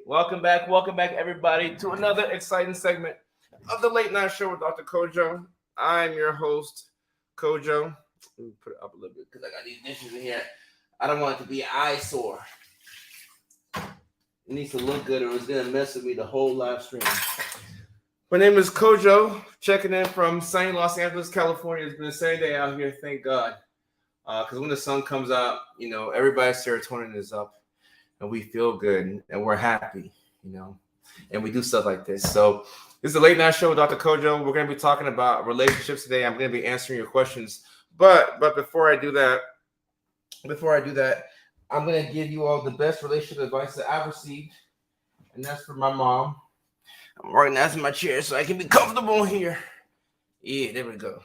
Welcome back, everybody, to another exciting segment of the Late Night Show with Dr. Kojo. I'm your host, Kojo. Let me put it up a little bit because I got these dishes in here. I don't want it to be an eyesore. It needs to look good or it's going to mess with me the whole live stream. My name is Kojo, checking in from sunny Los Angeles, California. It's been a sunny day out here, thank God. Because when the sun comes out, you know, everybody's serotonin is up and we feel good and we're happy, you know, and we do stuff like this. So this is the Late Night Show with Dr. Kojo. We're going to be talking about relationships today. I'm going to be answering your questions. But before I do that, I'm going to give you all the best relationship advice that I've received. And that's from my mom. I'm organizing my chair so I can be comfortable here. Yeah, there we go.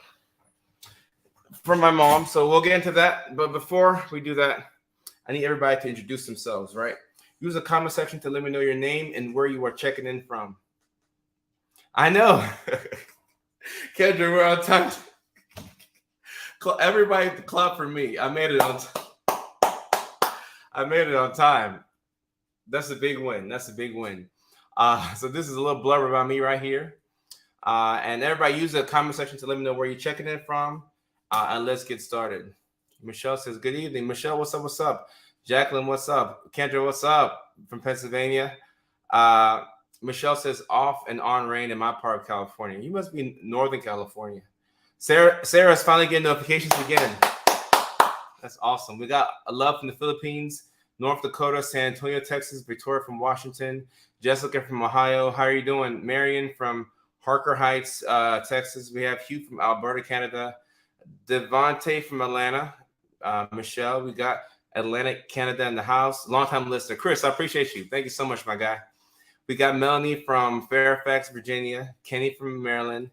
From my mom. So we'll get into that. But before we do that, I need everybody to introduce themselves, right? Use the comment section to let me know your name and where you are checking in from. I know. Kendra, we're on time. Everybody clap for me. I made it on time. That's a big win. So this is a little blurb about me right here. And everybody use the comment section to let me know where you're checking in from. And let's get started. Michelle says, good evening. Michelle, what's up? Jacqueline, what's up? Kendra, what's up? From Pennsylvania. Michelle says, off and on rain in my part of California. You must be in Northern California. Sarah's finally getting notifications again. That's awesome. We got a love from the Philippines, North Dakota, San Antonio, Texas, Victoria from Washington, Jessica from Ohio. How are you doing? Marion from Harker Heights, Texas. We have Hugh from Alberta, Canada. Devontae from Atlanta. Michelle, we got Atlantic Canada in the house. Longtime listener. Chris, I appreciate you. Thank you so much, my guy. We got Melanie from Fairfax, Virginia. Kenny from Maryland.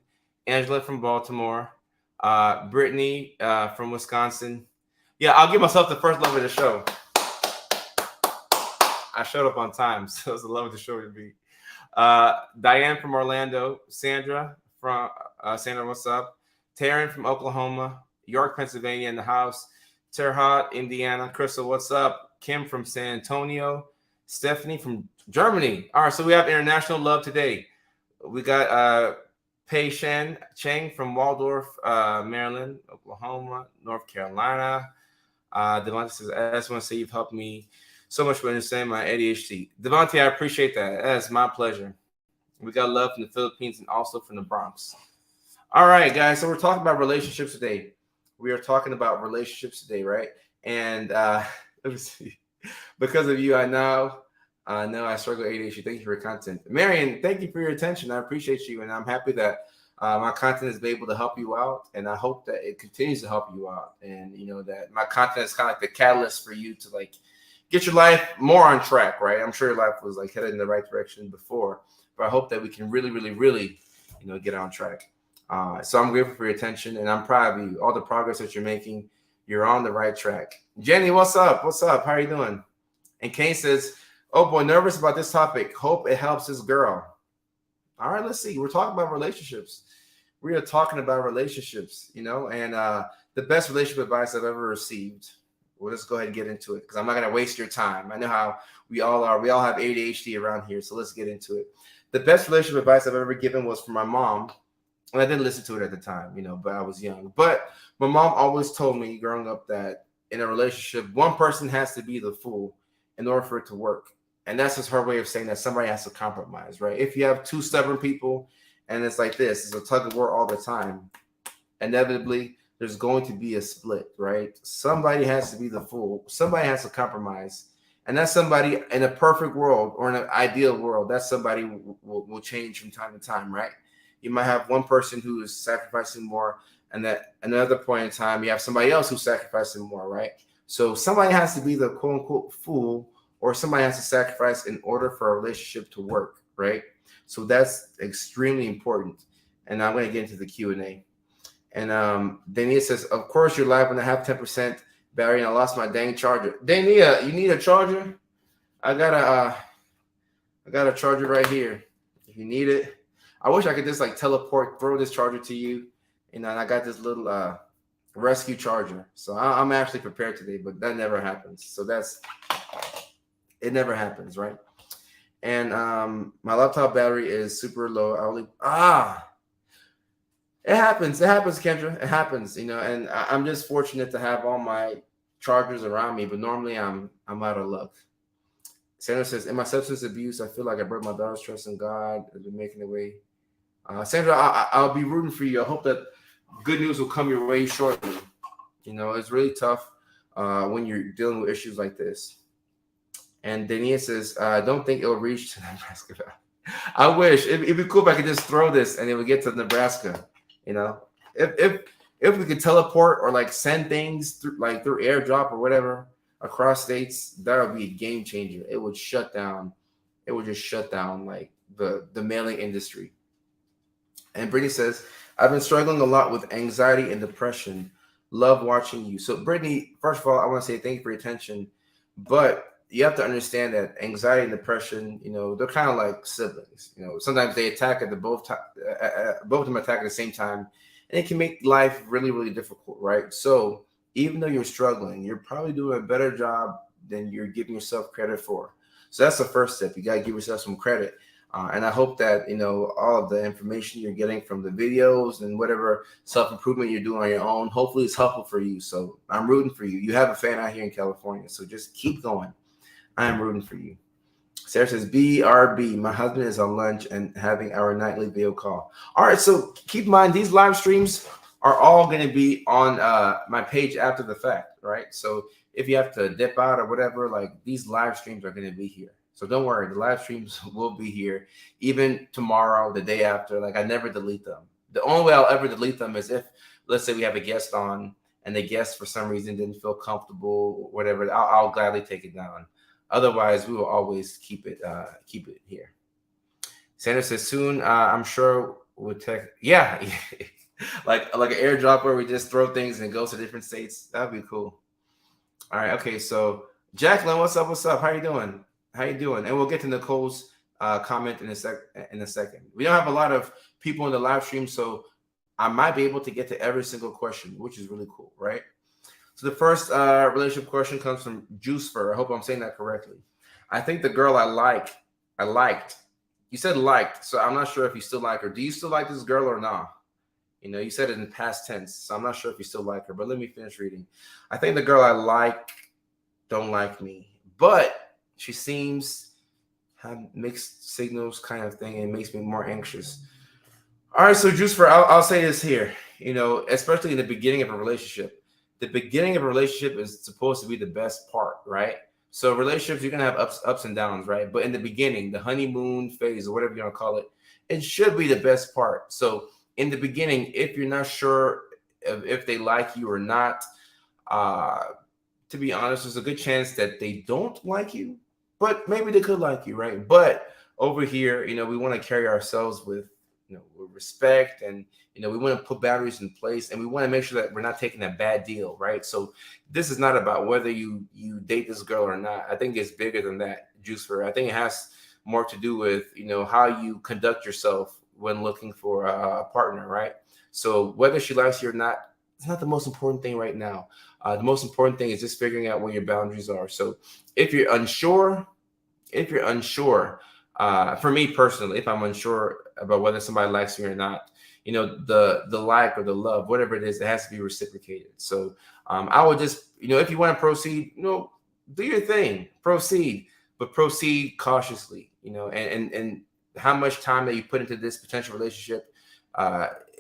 Angela from Baltimore. Brittany from Wisconsin. Yeah, I'll give myself the first love of the show. I showed up on time, so it's the love of the show to be. Diane from Orlando. Sandra from Sandra, what's up? Taryn from Oklahoma. York, Pennsylvania in the house. Terhat, Indiana. Crystal, what's up? Kim from San Antonio. Stephanie from Germany. All right, so we have international love today. We got Pei Shen Cheng from Waldorf, Maryland, Oklahoma, North Carolina. Devontae says, I just want to say you've helped me so much with understanding my ADHD. Devontae, I appreciate that. That's my pleasure. We got love from the Philippines and also from the Bronx. All right, guys, so we're talking about relationships today. Right? And let me see. Because of you, I know I struggle with ADHD. Thank you for your content. Marion, thank you for your attention. I appreciate you, and I'm happy that my content has been able to help you out, and I hope that it continues to help you out. And, you know, that my content is kind of like the catalyst for you to, like, get your life more on track, right? I'm sure your life was, like, headed in the right direction before, but I hope that we can really, really, really, you know, get on track. So I'm grateful for your attention, and I'm proud of you. All the progress that you're making, you're on the right track. Jenny, what's up? How are you doing? And Kane says, oh boy, nervous about this topic. Hope it helps this girl. All right, let's see. We're talking about relationships. We are talking about relationships, you know, and the best relationship advice I've ever received. Well, let's go ahead and get into it because I'm not going to waste your time. I know how we all are. We all have ADHD around here, so let's get into it. The best relationship advice I've ever given was from my mom. And I didn't listen to it at the time, you know, but I was young. But my mom always told me growing up that in a relationship, one person has to be the fool in order for it to work. And that's just her way of saying that somebody has to compromise, right? If you have two stubborn people and it's like this, it's a tug of war all the time, inevitably there's going to be a split, right? Somebody has to be the fool. Somebody has to compromise. And that somebody in a perfect world or in an ideal world, that somebody will change from time to time, right? You might have one person who is sacrificing more, and at another point in time, you have somebody else who's sacrificing more, right? So somebody has to be the quote unquote fool, or somebody has to sacrifice in order for a relationship to work, right? So that's extremely important. And I'm going to get into the Q&A. And Dania says, of course, you're live when I have 10% battery and I lost my dang charger. Dania, you need a charger? I got a charger right here. If you need it. I wish I could just like teleport, throw this charger to you, And I got this little rescue charger. So I'm actually prepared today, but that never happens. So it never happens, right? And my laptop battery is super low. I only it happens. It happens, Kendra. It happens, and I'm just fortunate to have all my chargers around me, but normally I'm out of luck. Sandra says, in my substance abuse, I feel like I broke my daughter's trust in God as we're making the way. Sandra, I'll be rooting for you. I hope that good news will come your way shortly. It's really tough when you're dealing with issues like this. And Dania says, I don't think it'll reach to Nebraska. I wish it'd be cool if I could just throw this and it would get to Nebraska. If we could teleport or like send things through airdrop or whatever across states, that would be a game changer. It would shut down. It would just shut down like the mailing industry. And Brittany says, I've been struggling a lot with anxiety and depression. Love watching you. So Brittany, first of all, I want to say thank you for your attention, but you have to understand that anxiety and depression, they're kind of like siblings. Sometimes they attack at both of them attack at the same time, and it can make life really, really difficult, right? So even though you're struggling, you're probably doing a better job than you're giving yourself credit for. So that's the first step. You got to give yourself some credit. And I hope that, all of the information you're getting from the videos and whatever self-improvement you're doing on your own, hopefully it's helpful for you. So I'm rooting for you. You have a fan out here in California, so just keep going. I am rooting for you. Sarah says, BRB, my husband is on lunch and having our nightly video call. All right, so keep in mind, these live streams are all going to be on my page after the fact, right? So if you have to dip out or whatever, like these live streams are going to be here. So don't worry, the live streams will be here even tomorrow, the day after. Like I never delete them. The only way I'll ever delete them is if, let's say we have a guest on and the guest for some reason didn't feel comfortable or whatever, I'll gladly take it down. Otherwise, we will always keep it here. Sandra says soon. I'm sure we'll tech. Yeah, like an airdrop where we just throw things and it goes to different states. That'd be cool. All right. Okay. So Jacqueline, what's up? What's up? How you doing? And we'll get to Nicole's comment in a second. We don't have a lot of people in the live stream, so I might be able to get to every single question, which is really cool, right? So the first relationship question comes from Juicefer. I hope I'm saying that correctly. I think the girl I liked. You said liked, so I'm not sure if you still like her. Do you still like this girl or not? You said it in past tense, so I'm not sure if you still like her. But let me finish reading. I think the girl I like don't like me, but she seems have mixed signals kind of thing, and it makes me more anxious. All right, so Juicefer, I'll say this here. Especially in the beginning of a relationship. The beginning of a relationship is supposed to be the best part, right? So relationships, you're gonna have ups and downs, right? But in the beginning, the honeymoon phase or whatever you're gonna call it, it should be the best part. So in the beginning, if you're not sure if they like you or not, to be honest, there's a good chance that they don't like you, but maybe they could like you, right? But over here, we want to carry ourselves with with respect, and we want to put boundaries in place, and we want to make sure that we're not taking a bad deal, right? So this is not about whether you date this girl or not. I think it's bigger than that, Juicefer. I think it has more to do with how you conduct yourself when looking for a partner, right? So whether she likes you or not, it's not the most important thing right now. The most important thing is just figuring out where your boundaries are. So if you're unsure, for me personally, if I'm unsure about whether somebody likes me or not, the like or the love, whatever it is, it has to be reciprocated. So I would just, if you want to proceed, do your thing, proceed, but proceed cautiously, and how much time that you put into this potential relationship,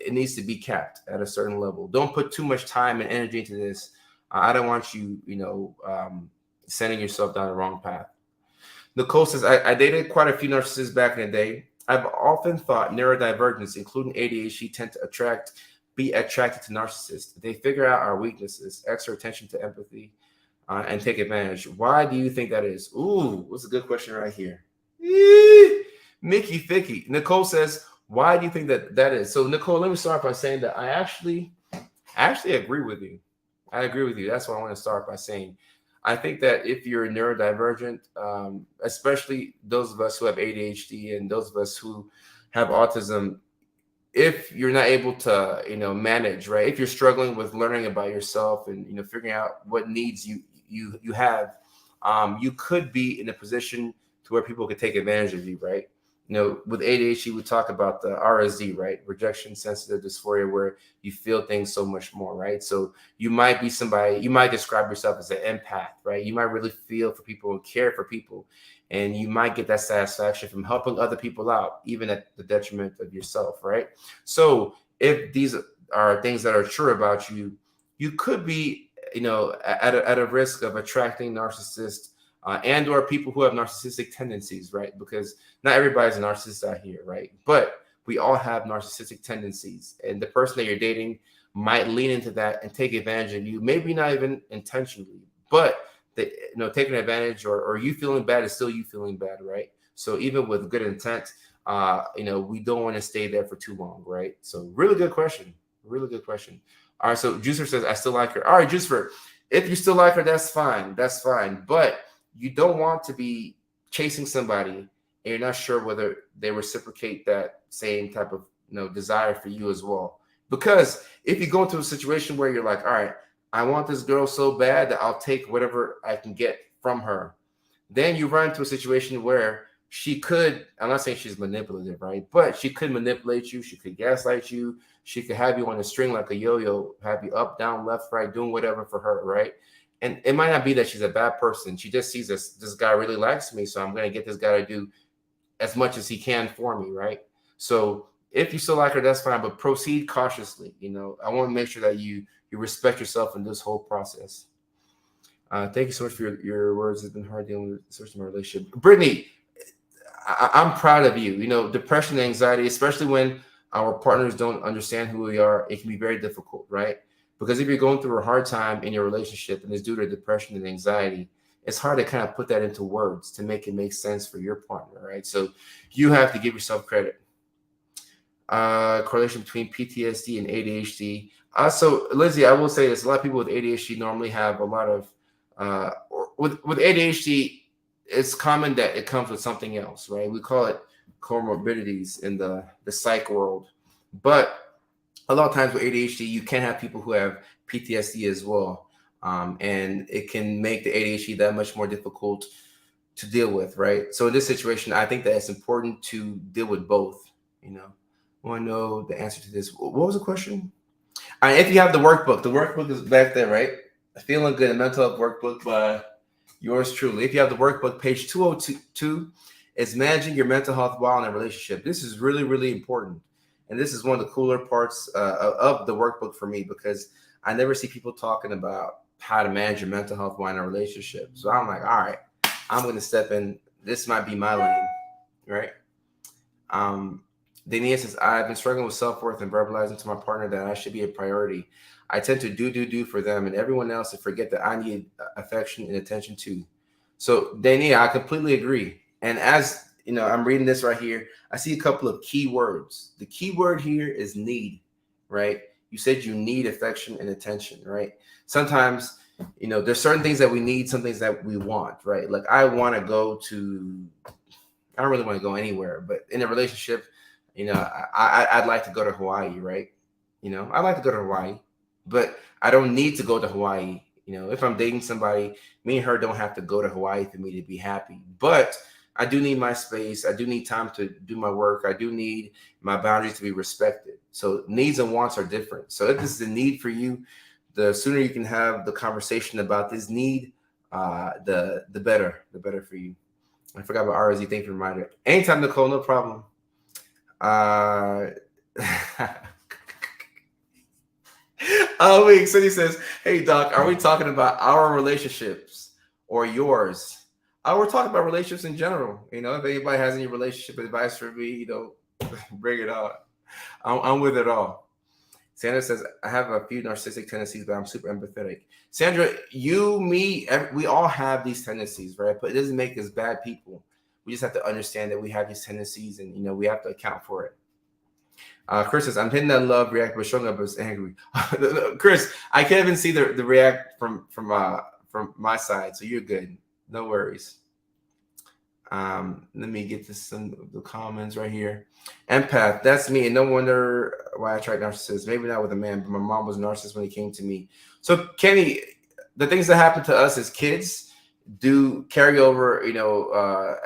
it needs to be capped at a certain level. Don't put too much time and energy into this. I don't want you, sending yourself down the wrong path. Nicole says, I dated quite a few narcissists back in the day. I've often thought neurodivergence, including ADHD, tend to be attracted to narcissists. They figure out our weaknesses, extra attention to empathy, and take advantage. Why do you think that is? Ooh, what's a good question right here? Mickey Thicky. Nicole says, why do you think that is? So Nicole, let me start by saying that I actually agree with you. I agree with you. That's what I want to start by saying. I think that if you're neurodivergent, especially those of us who have ADHD and those of us who have autism, if you're not able to, manage, right? If you're struggling with learning about yourself and figuring out what needs you have, you could be in a position to where people could take advantage of you, right? With ADHD, we talk about the RSD, right? Rejection sensitive dysphoria, where you feel things so much more, right? So you might be somebody, you might describe yourself as an empath, right? You might really feel for people and care for people, and you might get that satisfaction from helping other people out, even at the detriment of yourself, right? So if these are things that are true about you, you could be, at a risk of attracting narcissists, and or people who have narcissistic tendencies, right? Because not everybody's a narcissist out here, right? But we all have narcissistic tendencies, and the person that you're dating might lean into that and take advantage of you, maybe not even intentionally, but taking advantage, or you feeling bad is still you feeling bad, right? So even with good intent, we don't want to stay there for too long, right? So really good question. Really good question. All right. So Juicer says, I still like her. All right, Juicer, if you still like her, that's fine. That's fine. But you don't want to be chasing somebody and you're not sure whether they reciprocate that same type of desire for you as well. Because if you go into a situation where you're like, all right, I want this girl so bad that I'll take whatever I can get from her, then you run into a situation where she could, I'm not saying she's manipulative, right? But she could manipulate you. She could gaslight you. She could have you on a string like a yo-yo, have you up, down, left, right, doing whatever for her, right? And it might not be that she's a bad person. She just sees this guy really likes me, so I'm going to get this guy to do as much as he can for me, right? So if you still like her, that's fine, but proceed cautiously. I want to make sure that you respect yourself in this whole process. Thank you so much for your words. It's been hard dealing with such my relationship. Brittany, I'm proud of you. Depression and anxiety, especially when our partners don't understand who we are, it can be very difficult, right? Because if you're going through a hard time in your relationship and it's due to depression and anxiety, it's hard to kind of put that into words to make it make sense for your partner, right? So you have to give yourself credit. Correlation between PTSD and ADHD. So Lizzie, I will say this: a lot of people with ADHD normally have a lot of with ADHD. It's common that it comes with something else, right? We call it comorbidities in the psych world, but a lot of times with ADHD, you can have people who have PTSD as well, and it can make the ADHD that much more difficult to deal with, right? So in this situation, I think that it's important to deal with both. I want to know the answer to this. What was the question? If you have the workbook is back there, right? Feeling Good, a mental health workbook by yours truly. If you have the workbook, page 202 is managing your mental health while in a relationship. This is really, really important. And this is one of the cooler parts of the workbook for me, because I never see people talking about how to manage your mental health while in a relationship. So I'm like, all right, I'm going to step in. This might be my lane, right? Dania says, I've been struggling with self-worth and verbalizing to my partner that I should be a priority. I tend to do for them and everyone else and forget that I need affection and attention too. So Dania, I completely agree. And as I'm reading this right here, I see a couple of key words. The key word here is need, right? You said you need affection and attention, right? Sometimes, there's certain things that we need, some things that we want, right? Like I don't really want to go anywhere, but in a relationship, I'd like to go to Hawaii, right? I'd like to go to Hawaii, but I don't need to go to Hawaii. If I'm dating somebody, me and her don't have to go to Hawaii for me to be happy. But I do need my space. I do need time to do my work. I do need my boundaries to be respected. So needs and wants are different. So if this is a need for you, the sooner you can have the conversation about this need, the better for you. I forgot about RSE. Thank you for reminding me. Anytime, Nicole, no problem. Oh, wait. So he says, hey, Doc, are we talking about our relationships or yours? We're talking about relationships in general. If anybody has any relationship advice for me, bring it on. I'm with it all. Sandra says, I have a few narcissistic tendencies, but I'm super empathetic. Sandra, you, me, we all have these tendencies, right? But it doesn't make us bad people. We just have to understand that we have these tendencies and, we have to account for it. Chris says, I'm hitting that love react, but showing up as angry. Chris, I can't even see the react from my side, so you're good. No worries. Let me get to some of the comments right here. Empath, that's me, and no wonder why I tried narcissists. Maybe not with a man, but my mom was a narcissist when it came to me. So, Kenny, the things that happen to us as kids do carry over,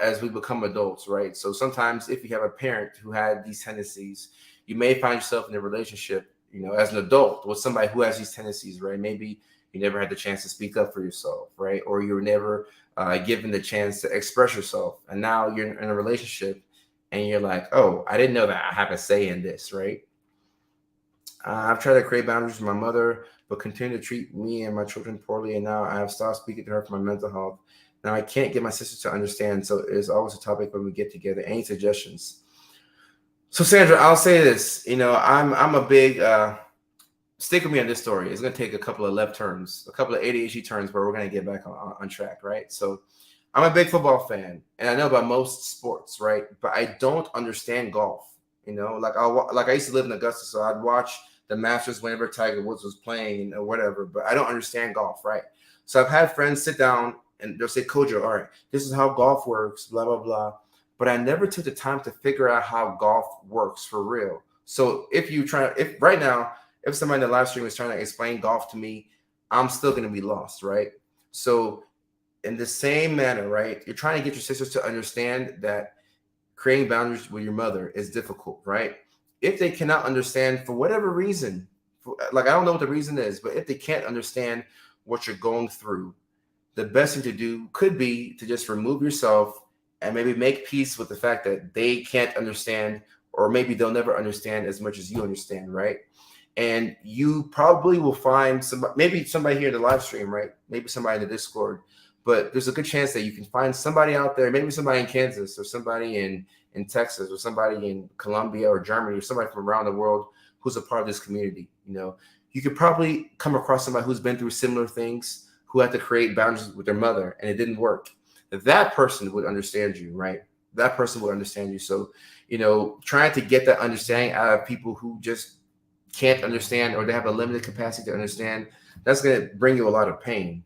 as we become adults, right? So sometimes if you have a parent who had these tendencies, you may find yourself in a relationship, as an adult with somebody who has these tendencies, right? Maybe you never had the chance to speak up for yourself, right? Or you were never given the chance to express yourself. And now you're in a relationship and you're like, oh, I didn't know that I have a say in this, right? I've tried to create boundaries with my mother, but continue to treat me and my children poorly. And now I have stopped speaking to her for my mental health. Now I can't get my sister to understand. So it's always a topic when we get together. Any suggestions? So Sandra, I'll say this. I'm a big stick with me on this story. It's going to take a couple of left turns, a couple of ADHD turns, where we're going to get back on track, right? So I'm a big football fan, and I know about most sports, right? But I don't understand golf. Like I used to live in Augusta, so I'd watch the Masters whenever Tiger Woods was playing or whatever. But I don't understand golf, right? So I've had friends sit down and they'll say, Kojo, all right, this is how golf works, blah blah blah. But I never took the time to figure out how golf works for real. So if right now, if somebody in the live stream is trying to explain golf to me, I'm still going to be lost, right? So in the same manner, right, you're trying to get your sisters to understand that creating boundaries with your mother is difficult, right? If they cannot understand for whatever reason, like I don't know what the reason is, but if they can't understand what you're going through, the best thing to do could be to just remove yourself and maybe make peace with the fact that they can't understand, or maybe they'll never understand as much as you understand, right? And you probably will find maybe somebody here in the live stream, right? Maybe somebody in the Discord, but there's a good chance that you can find somebody out there, maybe somebody in Kansas or somebody in Texas or somebody in Colombia or Germany or somebody from around the world who's a part of this community. You could probably come across somebody who's been through similar things, who had to create boundaries with their mother and it didn't work. That person would understand you, right? That person would understand you. So, trying to get that understanding out of people who just can't understand, or they have a limited capacity to understand, that's going to bring you a lot of pain,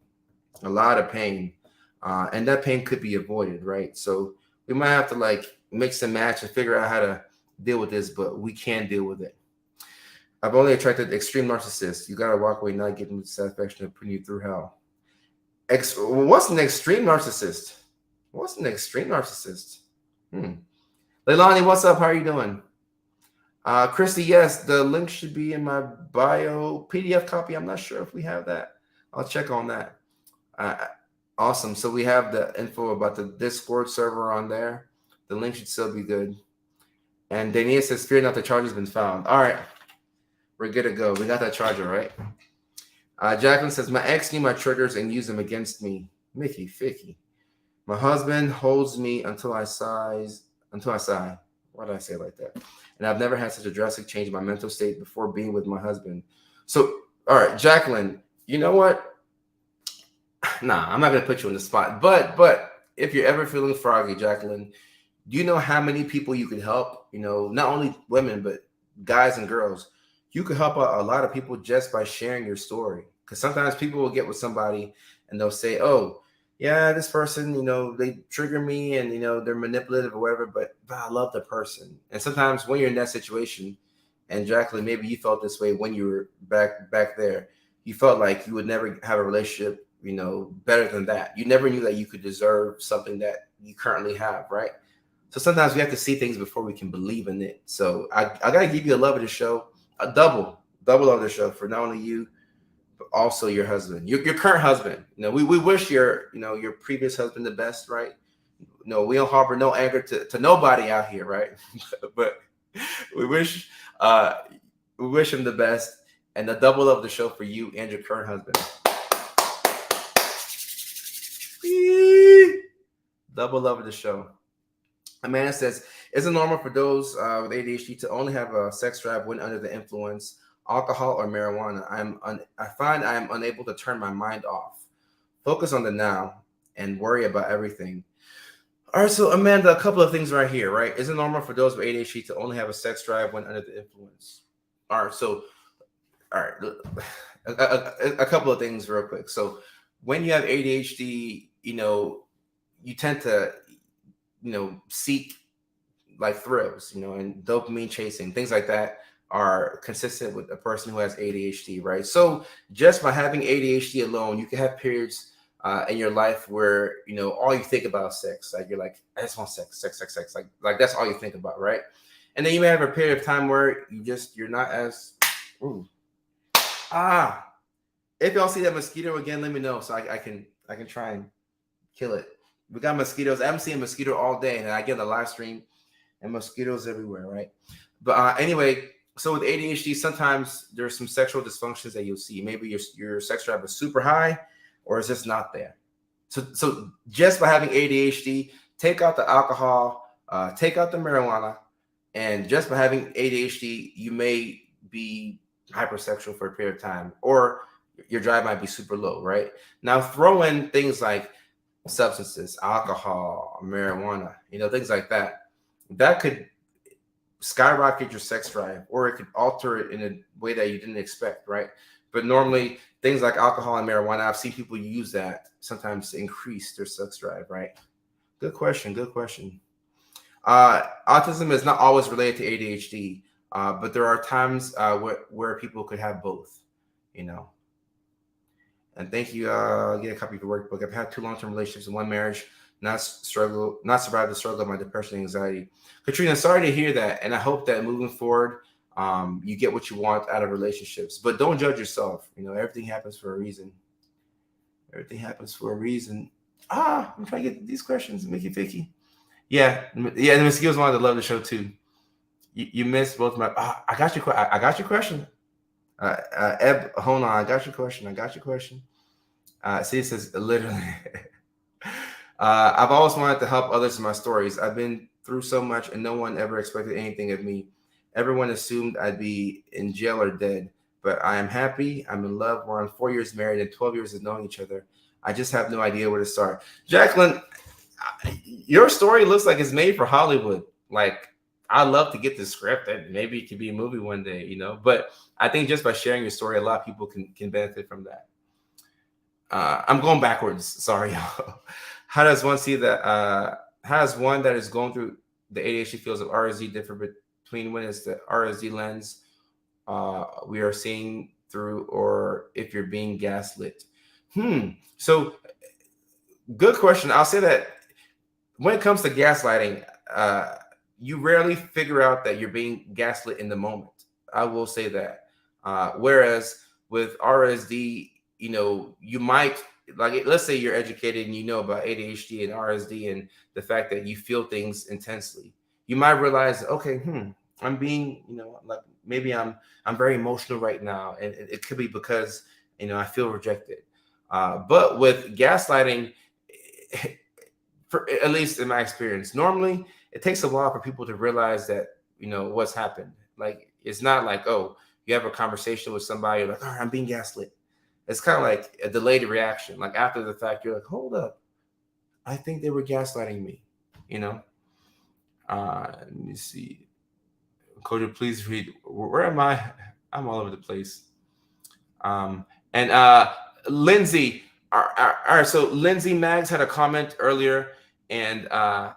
and that pain could be avoided, right? So we might have to mix and match and figure out how to deal with this, but we can deal with it. I've only attracted extreme narcissists. You got to walk away not getting the satisfaction of putting you through hell. What's an extreme narcissist? Leilani, what's up? How are you doing? Christy, yes, the link should be in my bio. PDF copy, I'm not sure if we have that. I'll check on that. Awesome. So we have the info about the Discord server on there. The link should still be good. And Dania says, fear not, the charger's been found. All right. We're good to go. We got that charger, right? Jacqueline says, my ex knew my triggers and used them against me. Mickey, Ficky. My husband holds me until I sigh. Why did I say it like that? And I've never had such a drastic change in my mental state before being with my husband. So, all right, Jacqueline, you know what? Nah, I'm not going to put you on the spot. But if you're ever feeling froggy, Jacqueline, do you know how many people you could help? Not only women, but guys and girls. You could help a lot of people just by sharing your story. Because sometimes people will get with somebody and they'll say, oh, yeah, this person, they trigger me and, they're manipulative or whatever, but I love the person. And sometimes when you're in that situation, and Jacqueline, maybe you felt this way when you were back there, you felt like you would never have a relationship, better than that. You never knew that you could deserve something that you currently have, right? So sometimes we have to see things before we can believe in it. So I got to give you a love of the show, a double of the show for not only you, but also your husband, your current husband. We wish your previous husband the best, right? No, we don't harbor no anger to nobody out here, right? But we wish him the best, and the double of the show for you and your current husband. Double love of the show. Amanda says, is it normal for those with ADHD to only have a sex drive when under the influence, alcohol or marijuana? I find I am unable to turn my mind off, focus on the now, and worry about everything. All right, so Amanda, a couple of things right here, right? Is it normal for those with ADHD to only have a sex drive when under the influence? All right, a couple of things real quick. So when you have ADHD, you tend to seek like thrills, and dopamine chasing, things like that are consistent with a person who has ADHD, right? So just by having ADHD alone, you can have periods in your life where all you think about is sex. Like you're like, I just want sex, sex, sex, sex. Like that's all you think about, right? And then you may have a period of time where you're not as ooh, if y'all see that mosquito again, let me know so I can try and kill it. We got mosquitoes. I'm seeing mosquito all day, and I get a live stream and mosquitoes everywhere, right? But anyway, so with ADHD, sometimes there's some sexual dysfunctions that you'll see. Maybe your sex drive is super high, or it's just not there. So just by having ADHD, take out the alcohol, take out the marijuana, and just by having ADHD, you may be hypersexual for a period of time, or your drive might be super low, right? Now throw in things like substances, alcohol, marijuana, things like that. That could skyrocket your sex drive, or it could alter it in a way that you didn't expect, right? But normally things like alcohol and marijuana, I've seen people use that sometimes to increase their sex drive, right? Good question. Autism is not always related to ADHD, but there are times where people could have both, And thank you. Get a copy of your workbook. I've had 2 long-term relationships and 1 marriage. Not survive the struggle of my depression and anxiety. Katrina, sorry to hear that, and I hope that moving forward, you get what you want out of relationships. But don't judge yourself. Everything happens for a reason. Everything happens for a reason. I'm trying to get these questions, Mickey Vicky. Yeah. The mosquitoes wanted to love the show too. You missed both my. I got your. I got your question. Eb, hold on. I got your question. See, it says literally. I've always wanted to help others in my stories. I've been through so much, and no one ever expected anything of me. Everyone assumed I'd be in jail or dead, but I am happy. I'm in love. We're on 4 years married and 12 years of knowing each other. I just have no idea where to start. Jacqueline, your story looks like it's made for Hollywood. Like, I'd love to get the script and maybe it could be a movie one day, But I think just by sharing your story, a lot of people can benefit from that. I'm going backwards. Sorry. How does one see that? How does one that is going through the ADHD feels of RSD differ between when it's the RSD lens we are seeing through, or if you're being gaslit? So good question. I'll say that when it comes to gaslighting, you rarely figure out that you're being gaslit in the moment. I will say that. Whereas with RSD, you might, like, let's say you're educated and you know about ADHD and RSD and the fact that you feel things intensely. You might realize, okay, I'm being, like maybe I'm very emotional right now, and it could be because I feel rejected. But with gaslighting, for at least in my experience, normally it takes a while for people to realize that what's happened. Like, it's not like, oh, you have a conversation with somebody, you're like, oh, I'm being gaslit. It's kind of like a delayed reaction. Like after the fact, you're like, hold up, I think they were gaslighting me. Let me see. Coach, please read. Where am I? I'm all over the place. And Lindsay. All right. So Lindsay Mags had a comment earlier, and I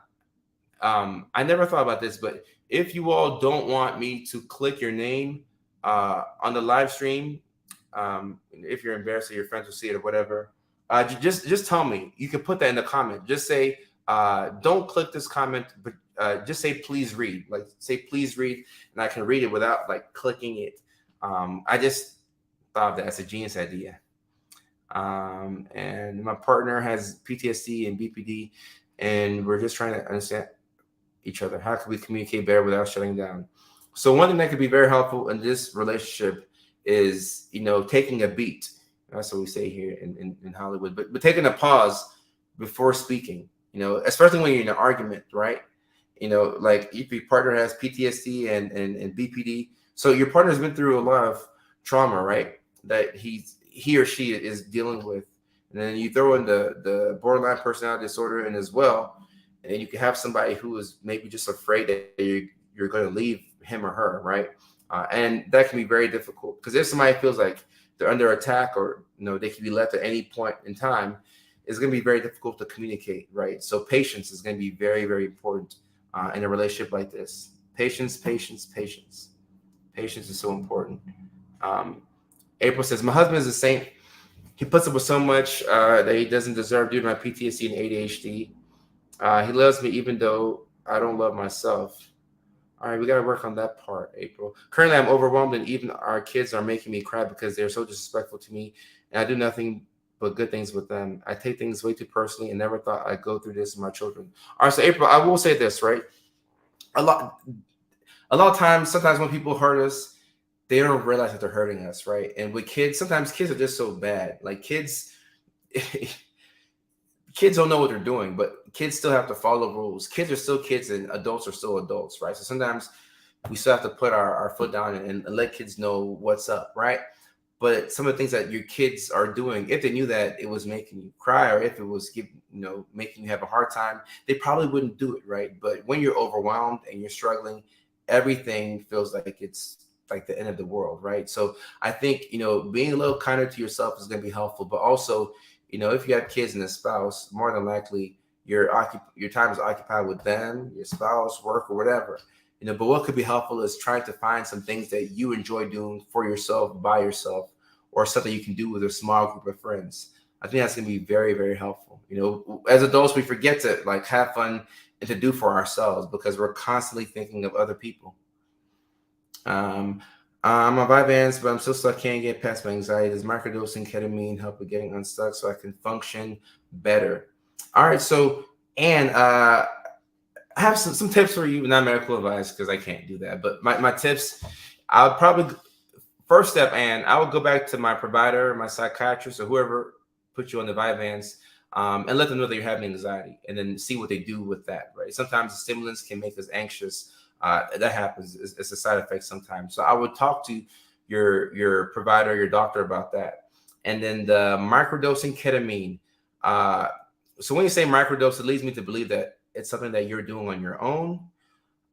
never thought about this, but if you all don't want me to click your name on the live stream, if you're embarrassed that your friends will see it or whatever, just tell me. You can put that in the comment. Just say, don't click this comment, but just say please read. Like, say please read, and I can read it without like clicking it. I just thought that's a genius idea. And my partner has PTSD and BPD, and we're just trying to understand each other. How can we communicate better without shutting down? So one thing that could be very helpful in this relationship is, taking a beat. That's what we say here in Hollywood, but taking a pause before speaking, especially when you're in an argument, right? Like if your partner has PTSD and BPD, so your partner's been through a lot of trauma, right? That he or she is dealing with. And then you throw in the borderline personality disorder in as well. And then you can have somebody who is maybe just afraid that you're going to leave him or her, right? And that can be very difficult, because if somebody feels like they're under attack, or they can be left at any point in time, it's going to be very difficult to communicate, right? So patience is going to be very, very important in a relationship like this. Patience, patience, patience. Patience is so important. Um, April says, my husband is a saint. He puts up with so much that he doesn't deserve due to my PTSD and ADHD. He loves me even though I don't love myself. All right, we got to work on that part, April. Currently, I'm overwhelmed, and even our kids are making me cry because they're so disrespectful to me, and I do nothing but good things with them. I take things way too personally and never thought I'd go through this with my children. All right, so April, I will say this, right? A lot, a lot of times, sometimes when people hurt us, they don't realize that they're hurting us, right? And with kids, sometimes kids are just so bad. Like kids, kids don't know what they're doing, but kids still have to follow rules. Kids are still kids and adults are still adults, right? So sometimes we still have to put our foot down and let kids know what's up, right? But some of the things that your kids are doing, if they knew that it was making you cry or if it was making you have a hard time, they probably wouldn't do it, right? But when you're overwhelmed and you're struggling, everything feels like it's like the end of the world, right? So I think being a little kinder to yourself is going to be helpful, but also if you have kids and a spouse, more than likely your time is occupied with them, your spouse, work, or whatever. But what could be helpful is trying to find some things that you enjoy doing for yourself, by yourself, or something you can do with a small group of friends. I think that's going to be very, very helpful. As adults, we forget to like have fun and to do for ourselves because we're constantly thinking of other people. I'm on Vyvanse, but I'm still stuck. Can't get past my anxiety. Does microdosing ketamine help with getting unstuck so I can function better? All right. So, Anne, I have some tips for you, not medical advice because I can't do that. But my tips, I would probably, first step, Anne, I would go back to my provider, my psychiatrist, or whoever put you on the Vyvanse and let them know that you're having anxiety and then see what they do with that, right? Sometimes the stimulants can make us anxious. That happens. It's a side effect sometimes. So I would talk to your provider, your doctor about that. And then the microdosing ketamine. So when you say microdose, it leads me to believe that it's something that you're doing on your own.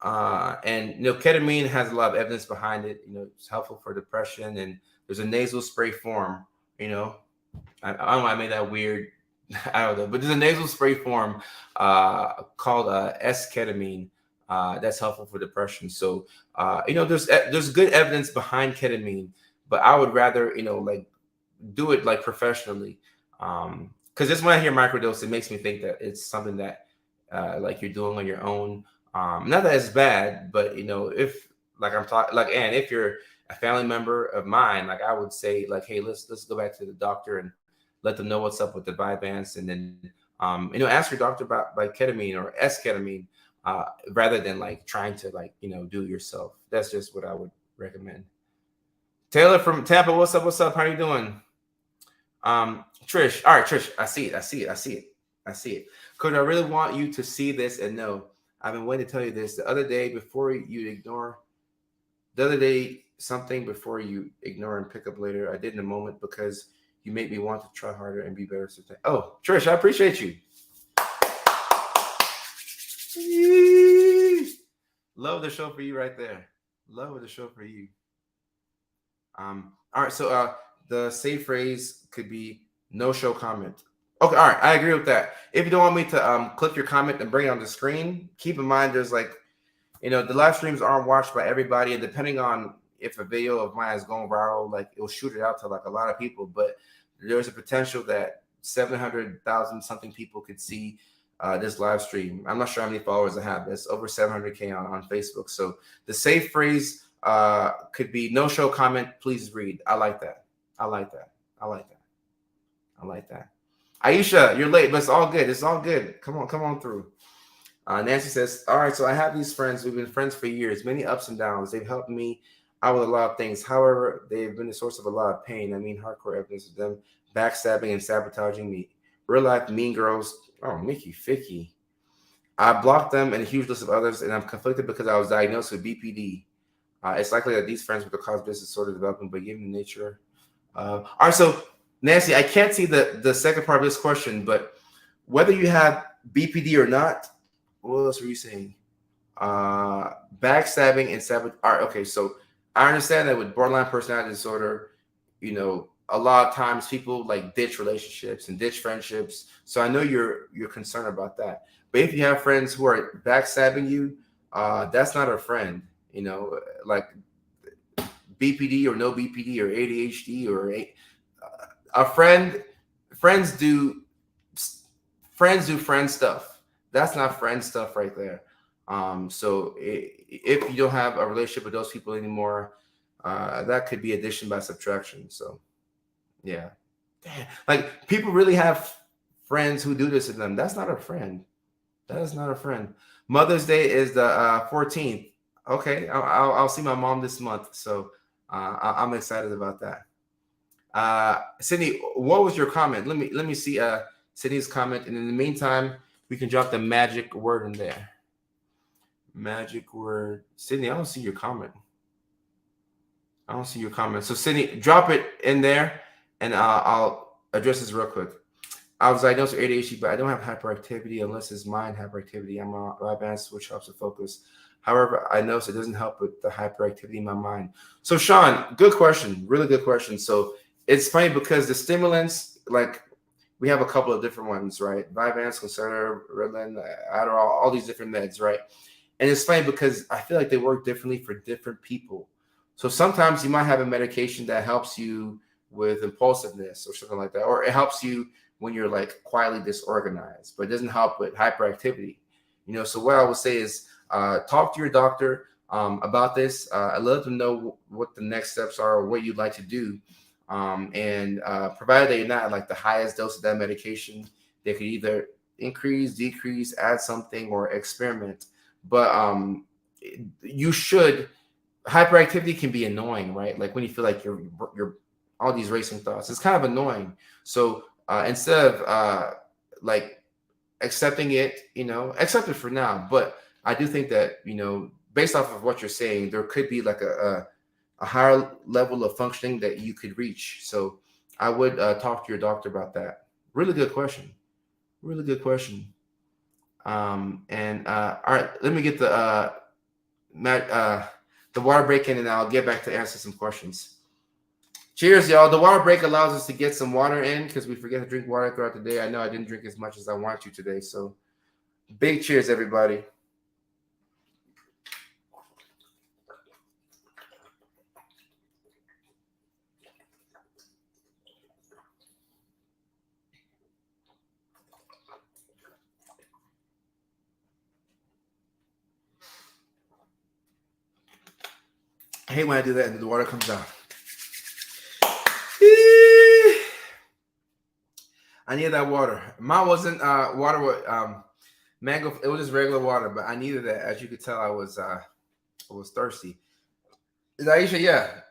And ketamine has a lot of evidence behind it. It's helpful for depression, and there's a nasal spray form. I don't know. I made that weird. I don't know, but there's a nasal spray form called S-ketamine. That's helpful for depression. So, there's good evidence behind ketamine, but I would rather, like do it like professionally. Because just when I hear microdose, it makes me think that it's something that like you're doing on your own. Not that it's bad, but if like I'm talking, like, and if you're a family member of mine, like I would say, like, hey, let's go back to the doctor and let them know what's up with the Vyvanse, and then ask your doctor about like ketamine or S-ketamine rather than like trying to like do it yourself. That's just what I would recommend. Taylor from Tampa, what's up? What's up? How are you doing? Trish, all right, Trish, I see it. Coach, I really want you to see this and know. I've been waiting to tell you this. The other day, something before you ignore and pick up later, I did in a moment because you make me want to try harder and be better. Oh, Trish, I appreciate you. Love the show for you right there. Love the show for you. All right, so the safe phrase could be no show comment. Okay, all right, I agree with that. If you don't want me to click your comment and bring it on the screen, keep in mind there's like, the live streams aren't watched by everybody, and depending on if a video of mine is going viral, like it'll shoot it out to like a lot of people, but there's a potential that 700,000 something people could see this live stream. I'm not sure how many followers I have. It's over 700K on Facebook. So the safe phrase could be no show comment, please read. I like that. Aisha, you're late, but it's all good. It's all good. Come on through. Nancy says, all right, so I have these friends. We've been friends for years, many ups and downs. They've helped me out with a lot of things. However, they've been a source of a lot of pain. I mean, hardcore evidence of them backstabbing and sabotaging me. Real life mean girls. Oh, Mickey Ficky. I blocked them and a huge list of others, and I'm conflicted because I was diagnosed with BPD. It's likely that these friends were the cause of this disorder developing, but given the nature. All right, so Nancy, I can't see the second part of this question, but whether you have BPD or not, what else were you saying? Backstabbing and sabotage. All right, okay, so I understand that with borderline personality disorder, a lot of times people like ditch relationships and ditch friendships. So I know you're concerned about that. But if you have friends who are backstabbing you, that's not a friend. You know, like BPD or no BPD or ADHD or a friend. Friends do friends do friend stuff. That's not friend stuff right there. So if you don't have a relationship with those people anymore, that could be addition by subtraction. So yeah. Damn. Like people really have friends who do this to them. That's not a friend. That is not a friend. Mother's Day is the 14th. Okay, I'll see my mom this month, so I'm excited about that. Sydney, what was your comment? Let me see Sydney's comment, and in the meantime, we can drop the magic word in there. Magic word, Sydney. I don't see your comment. I don't see your comment. So Sydney, drop it in there, and I'll address this real quick. I was diagnosed with ADHD, but I don't have hyperactivity unless it's mind hyperactivity. I'm on Vyvanse, which helps to focus. However, I notice it doesn't help with the hyperactivity in my mind. So, Sean, good question. Really good question. So, it's funny because the stimulants, like, we have a couple of different ones, right? Vyvanse, Concerta, Ritalin, Adderall, all these different meds, right? And it's funny because I feel like they work differently for different people. So, sometimes you might have a medication that helps you with impulsiveness or something like that, or it helps you when you're like quietly disorganized, but it doesn't help with hyperactivity. You know, so what I would say is talk to your doctor about this. Let them know what the next steps are or what you'd like to do. And provided that you're not like the highest dose of that medication, they could either increase, decrease, add something, or experiment. But you should. Hyperactivity can be annoying, right? Like when you feel like you're all these racing thoughts. It's kind of annoying. So instead of like accepting it, accept it for now. But I do think that, based off of what you're saying, there could be like a higher level of functioning that you could reach. So I would talk to your doctor about that. Really good question. Really good question. And all right, let me get the water break in, and I'll get back to answer some questions. Cheers, y'all. The water break allows us to get some water in because we forget to drink water throughout the day. I know I didn't drink as much as I want to today. So big cheers, everybody. I hate when I do that and the water comes out. I need that water. Mine wasn't water with mango. It was just regular water, but I needed that. As you could tell, I was thirsty. Aisha, yeah,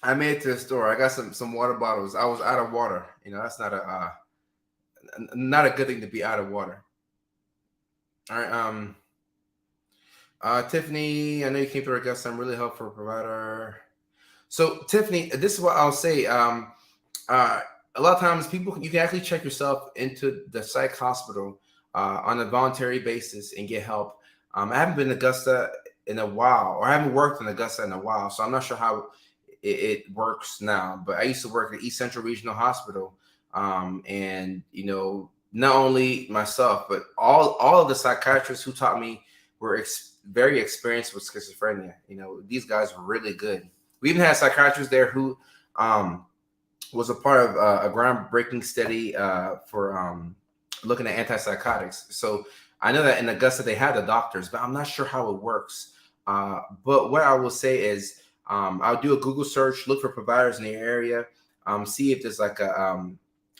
I made it to the store. I got some water bottles. I was out of water. That's not a good thing to be out of water. All right. Tiffany, I know you came through our guest. I'm really helpful provider. So Tiffany, this is what I'll say. A lot of times you can actually check yourself into the psych hospital on a voluntary basis and get help. I haven't been to Augusta in a while, or I haven't worked in Augusta in a while, so I'm not sure how it works now. But I used to work at East Central Regional Hospital, and not only myself, but all of the psychiatrists who taught me were very experienced with schizophrenia. These guys were really good. We even had psychiatrists there who was a part of a groundbreaking study for looking at antipsychotics. So I know that in Augusta they have the doctors, but I'm not sure how it works. But what I will say is I'll do a Google search, look for providers in the area, see if there's like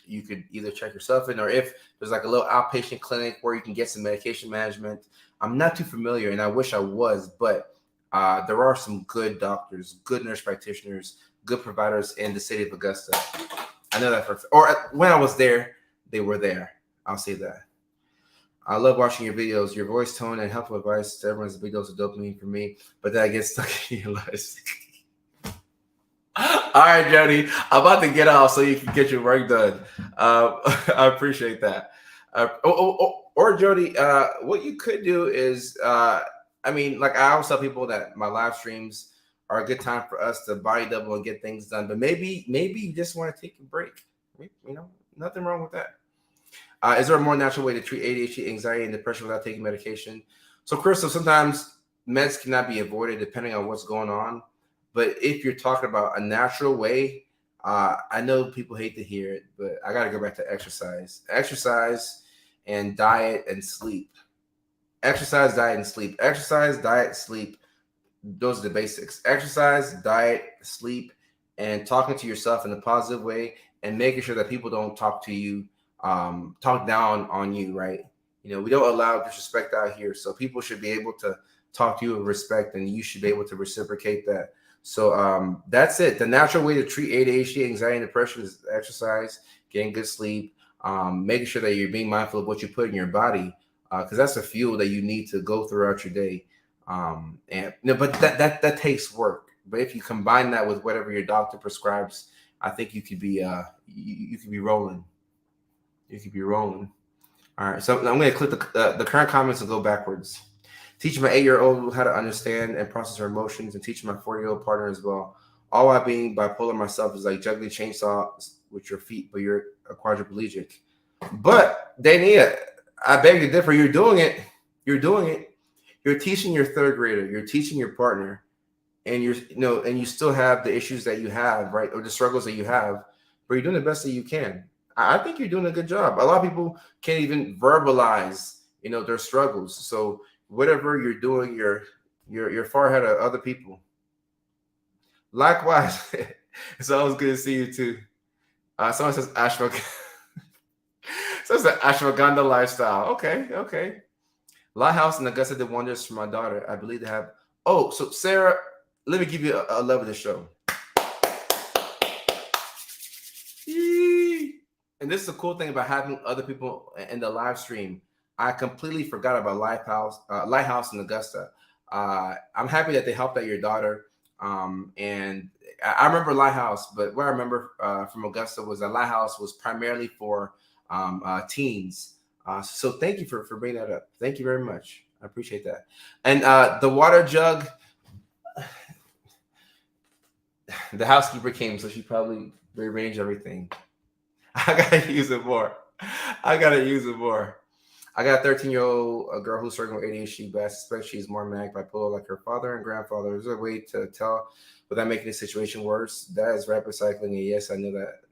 you could either check yourself in, or if there's like a little outpatient clinic where you can get some medication management. I'm not too familiar, and I wish I was, but there are some good doctors, good nurse practitioners, good providers in the city of Augusta. I know that when I was there, they were there. I'll say that. I love watching your videos. Your voice tone and helpful advice to everyone's a big dose of dopamine for me, but that gets stuck in your lives. All right, Jody, I'm about to get off so you can get your work done. I appreciate that. Or Jody, what you could do is, like I always tell people that my live streams are a good time for us to body double and get things done. But maybe you just want to take a break. You know, nothing wrong with that. Is there a more natural way to treat ADHD, anxiety, and depression without taking medication? So, Crystal, sometimes meds cannot be avoided depending on what's going on. But if you're talking about a natural way, I know people hate to hear it, but I got to go back to exercise and diet and sleep. Exercise, diet, and sleep. Exercise, diet, sleep. Those are the basics. Exercise, diet, sleep, and talking to yourself in a positive way, and making sure that people don't talk to you, talk down on you, right? You know, we don't allow disrespect out here, so people should be able to talk to you with respect, and you should be able to reciprocate that. So that's it. The natural way to treat ADHD, anxiety, and depression is exercise, getting good sleep, making sure that you're being mindful of what you put in your body, because that's the fuel that you need to go throughout your day. And you know, but that takes work. But if you combine that with whatever your doctor prescribes, I think you could be you could be rolling. You could be rolling. All right. So I'm going to click the current comments and go backwards. Teaching my 8-year-old how to understand and process her emotions, and teaching my 40-year-old partner as well. All while being bipolar myself is like juggling chainsaws with your feet, but you're a quadriplegic. But Dania, I beg to differ. You're doing it. You're doing it. You're teaching your third grader. You're teaching your partner, and and you still have the issues that you have, right, or the struggles that you have, but you're doing the best that you can. I think you're doing a good job. A lot of people can't even verbalize, their struggles. So whatever you're doing, you're far ahead of other people. Likewise, it's always good to see you too. Someone says ashwagandha. So it's the ashwagandha lifestyle. Okay. Lighthouse and Augusta did wonders for my daughter. I believe they have. Oh, so Sarah, let me give you a love of the show. And this is the cool thing about having other people in the live stream. I completely forgot about Lighthouse and Augusta. I'm happy that they helped out your daughter. And I remember Lighthouse, but what I remember from Augusta was that Lighthouse was primarily for teens. So thank you for bringing that up. Thank you very much. I appreciate that. And the water jug, the housekeeper came, so she probably rearranged everything. I gotta use it more. I got a 13-year-old girl who's struggling with ADHD, but I suspect she's more manic bipolar like her father and grandfather. Is there a way to tell without making the situation worse? That is rapid cycling, and yes, I know that.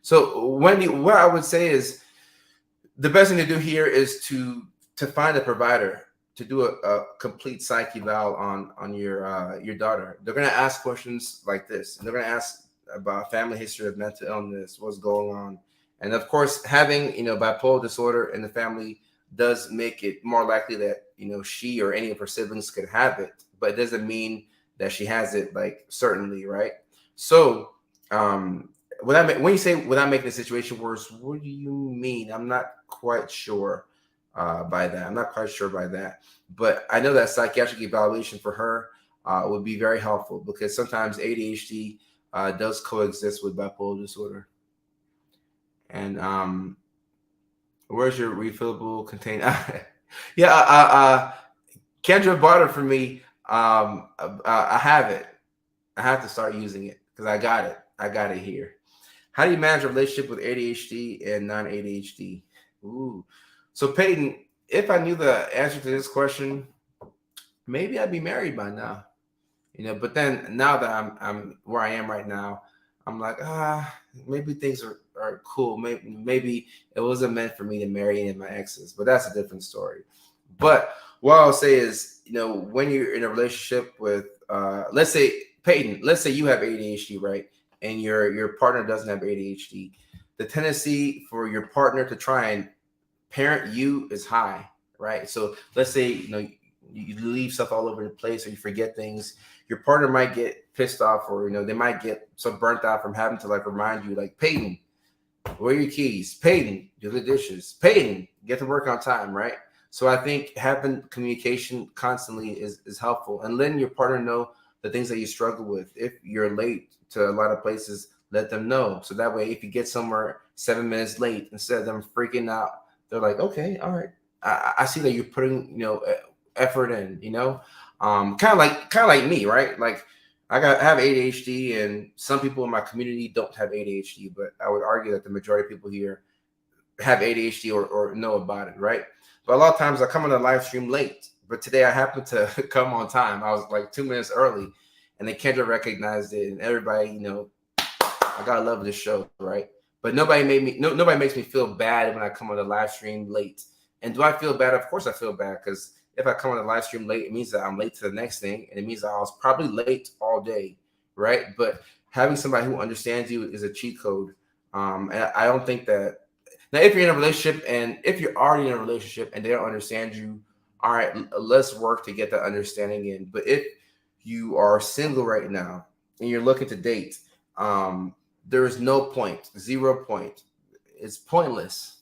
So Wendy, what I would say is the best thing to do here is to find a provider to do a complete psych eval on your daughter. They're gonna ask questions like this, and they're gonna ask about family history of mental illness, what's going on. And of course, having, bipolar disorder in the family does make it more likely that, she or any of her siblings could have it, but it doesn't mean that she has it, like, certainly, right? So, when you say without making the situation worse, what do you mean? I'm not quite sure by that. But I know that psychiatric evaluation for her would be very helpful, because sometimes ADHD does coexist with bipolar disorder. And where's your refillable container? Yeah, Kendra bought it for me. I have it. I have to start using it because I got it here. How do you manage a relationship with ADHD and non-ADHD? Ooh. So Peyton, if I knew the answer to this question, maybe I'd be married by now. But then now that I'm where I am right now, I'm like, maybe things are cool. Maybe it wasn't meant for me to marry any of my exes, but that's a different story. But what I'll say is, when you're in a relationship with, let's say Peyton, let's say you have ADHD, right? And your partner doesn't have ADHD. The tendency for your partner to try and parent you is high, right? So let's say, you leave stuff all over the place or you forget things. Your partner might get pissed off, or they might get so burnt out from having to remind you, like, Peyton, where are your keys? Peyton, do the dishes. Peyton, get to work on time, right? So I think having communication constantly is helpful, and letting your partner know the things that you struggle with. If you're late to a lot of places, let them know. So that way, if you get somewhere 7 minutes late, instead of them freaking out, they're like, okay, all right, I see that you're putting effort in, kind of like me, right? Like, I have ADHD, and some people in my community don't have ADHD, but I would argue that the majority of people here have ADHD or know about it, right? But a lot of times I come on the live stream late, but today I happened to come on time. I was like 2 minutes early, and then Kendra recognized it, and everybody, I gotta love this show, right? But nobody makes me feel bad when I come on the live stream late. And do I feel bad? Of course I feel bad, because if I come on the live stream late, it means that I'm late to the next thing, and it means that I was probably late all day, right? But having somebody who understands you is a cheat code. And I don't think that now, if you're in a relationship, and if you're already in a relationship and they don't understand you, all right, let's work to get that understanding in. But if you are single right now and you're looking to date, there is no point, 0 point. It's pointless.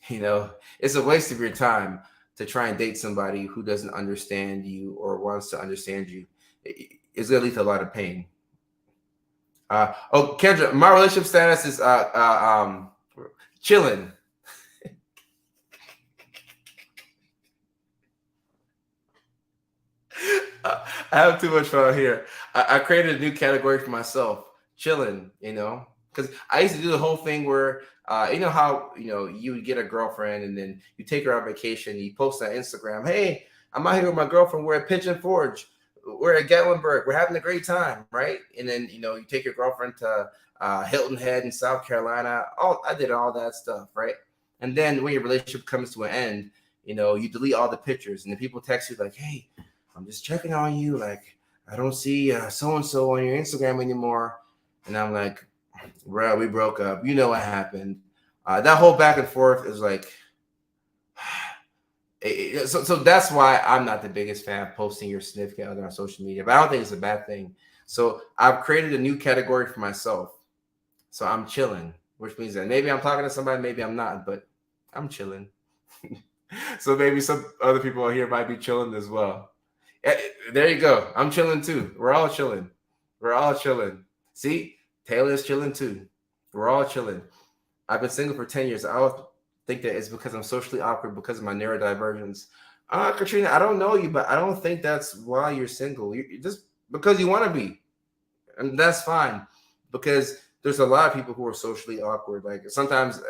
It's a waste of your time to try and date somebody who doesn't understand you or wants to understand you. It's going to lead to a lot of pain. Kendra, my relationship status is chilling. I have too much fun here. I created a new category for myself, chilling, because I used to do the whole thing where, how, you would get a girlfriend and then you take her on vacation, you post on Instagram, hey, I'm out here with my girlfriend, we're at Pigeon Forge, we're at Gatlinburg, we're having a great time, right? And then, you take your girlfriend to Hilton Head in South Carolina. I did all that stuff, right? And then when your relationship comes to an end, you delete all the pictures, and then people text you like, hey, I'm just checking on you. Like, I don't see so-and-so on your Instagram anymore. And I'm like, bro, we broke up. You know what happened. That whole back and forth is like, so that's why I'm not the biggest fan of posting your significant other on social media, but I don't think it's a bad thing. So I've created a new category for myself. So I'm chilling, which means that maybe I'm talking to somebody, maybe I'm not, but I'm chilling. So maybe some other people out here might be chilling as well. There you go. I'm chilling too. We're all chilling. We're all chilling. See, Taylor's chilling too. We're all chilling. I've been single for 10 years. I always think that it's because I'm socially awkward because of my neurodivergence. Katrina, I don't know you, but I don't think that's why you're single. You're just because you want to be. And that's fine. Because there's a lot of people who are socially awkward. Like sometimes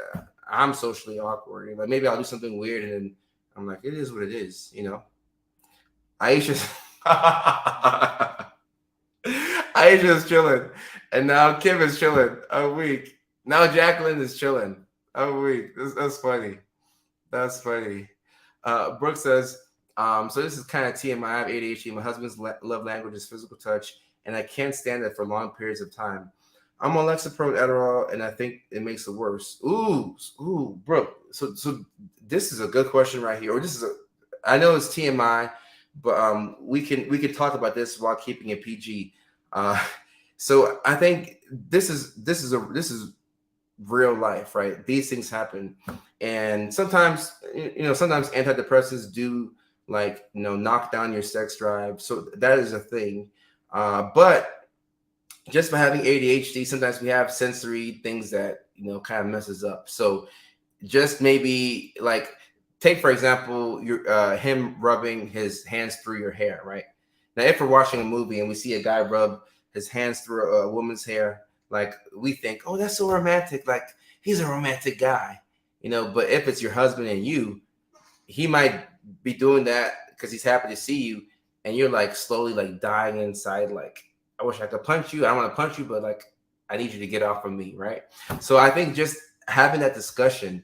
I'm socially awkward. Like maybe I'll do something weird and then I'm like, it is what it is, Aisha's Aisha's chilling, and now Kim is chilling. A week. Now Jacqueline is chilling. A week. That's funny. That's funny. Brooke says, so this is kind of TMI. I have ADHD. My husband's love language is physical touch, and I can't stand it for long periods of time. I'm on Lexapro, Adderall, and I think it makes it worse. Ooh, Brooke. So this is a good question right here. Or I know it's TMI, but we can talk about this while keeping it PG. So I think this is real life, right? These things happen, and sometimes sometimes antidepressants do knock down your sex drive. So that is a thing, but just by having ADHD, sometimes we have sensory things that kind of messes up. So just maybe take for example him rubbing his hands through your hair, right? Now, if we're watching a movie and we see a guy rub his hands through a woman's hair, we think, oh, that's so romantic. Like he's a romantic guy, But if it's your husband and he might be doing that because he's happy to see you, and you're slowly dying inside. I wish I could punch you. I don't want to punch you, but I need you to get off of me, right? So I think just having that discussion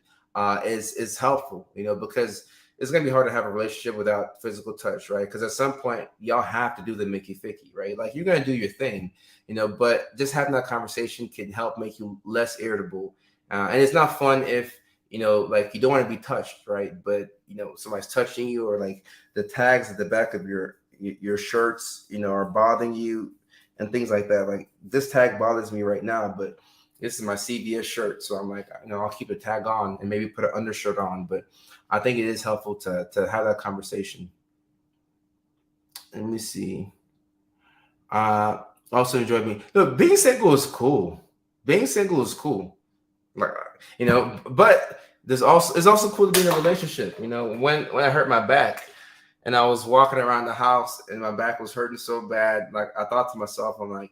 is helpful, because it's gonna be hard to have a relationship without physical touch, right? Because at some point y'all have to do the Mickey Ficky, right? You're gonna do your thing, but just having that conversation can help make you less irritable. And it's not fun if you don't want to be touched, right? But somebody's touching you, or the tags at the back of your shirts, are bothering you, and things like that. This tag bothers me right now, but this is my CVS shirt, so I'm I'll keep a tag on and maybe put an undershirt on. But I think it is helpful to have that conversation. Let me see. Also enjoyed me. Look, being single is cool. Being single is cool. But it's also cool to be in a relationship. When I hurt my back, And I was walking around the house and my back was hurting so bad. Like I thought to myself, I'm like,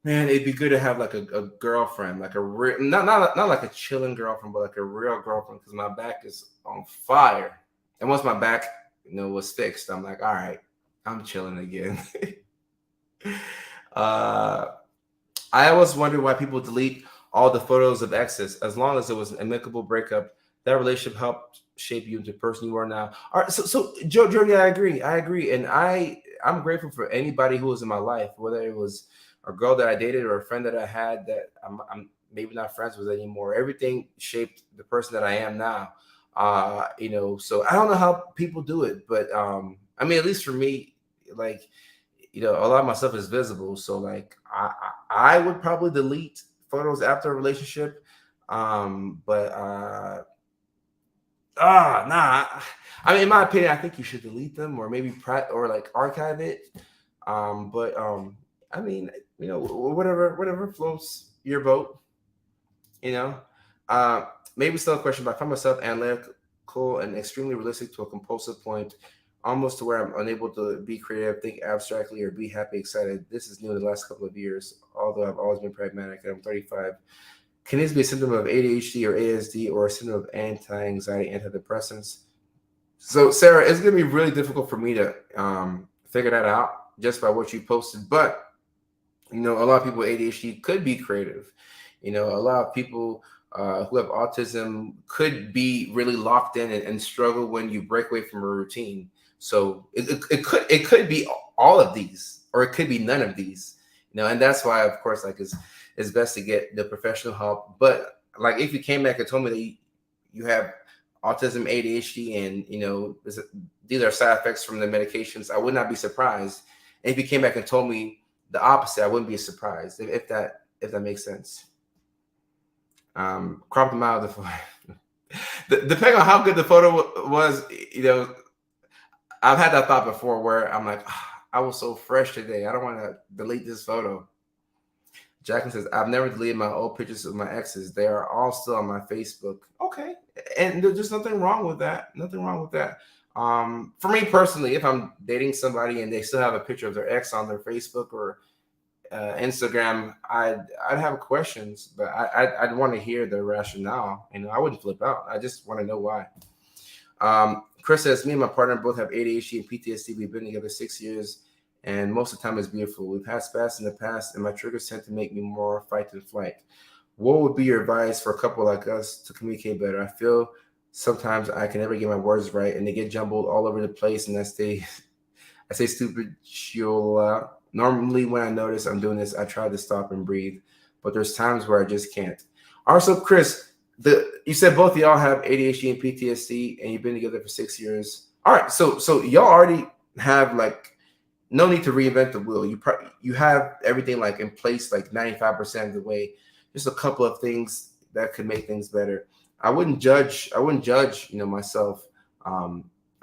man, it'd be good to have like a girlfriend, like a real, not like a chilling girlfriend, but like a real girlfriend, because my back is on fire. And once my back, was fixed, I'm like, all right, I'm chilling again. uh, I always wonder why people delete all the photos of exes. As long as it was an amicable breakup, that relationship helped shape you into the person you are now. All right, so Jody, I agree, and I'm grateful for anybody who was in my life, whether it was a girl that I dated or a friend that I had that I'm maybe not friends with anymore. Everything shaped the person that I am now. So I don't know how people do it, but I mean, at least for me, like a lot of my stuff is visible. So like I would probably delete photos after a relationship. But nah. I mean, in my opinion, I think you should delete them or maybe or like archive it. But I mean, whatever floats your boat, you know. Uh, Maybe still a question, but I find myself analytical and extremely realistic to a compulsive point, almost to where I'm unable to be creative, think abstractly, or be happy, excited. This is new in the last couple of years, although I've always been pragmatic and I'm 35. Can this be a symptom of ADHD or ASD or a symptom of anti-anxiety, antidepressants? So, Sarah, it's going to be really difficult for me to figure that out just by what you posted. But, a lot of people with ADHD could be creative. A lot of people who have autism could be really locked in and struggle when you break away from a routine. So it could be all of these, or it could be none of these. And that's why, of course, like it's best to get the professional help. But like if you came back and told me that you have autism, ADHD, and these are side effects from the medications, I would not be surprised. And if you came back and told me the opposite, I wouldn't be surprised if that makes sense. Crop them out of the photo. Depending on how good the photo was, I've had that thought before where I'm like, I was so fresh today. I don't want to delete this photo. Jacqueline says, I've never deleted my old pictures of my exes. They are all still on my Facebook. Okay. And there's just nothing wrong with that. Nothing wrong with that. For me personally, if I'm dating somebody and they still have a picture of their ex on their Facebook or Instagram, I'd have questions, but I'd want to hear the rationale. I wouldn't flip out. I just want to know why. Chris says, me and my partner both have ADHD and PTSD. We've been together 6 years, and most of the time it's beautiful. We've had spats in the past, and my triggers tend to make me more fight than flight. What would be your advice for a couple like us to communicate better? I feel sometimes I can never get my words right, and they get jumbled all over the place, and I say stupid shit. Normally, when I notice I'm doing this, I try to stop and breathe, but there's times where I just can't. Also, Chris, you said both of y'all have ADHD and PTSD, and you've been together for 6 years. All right, so y'all already have like no need to reinvent the wheel. You have everything like in place, like 95% of the way. Just a couple of things that could make things better. I wouldn't judge myself.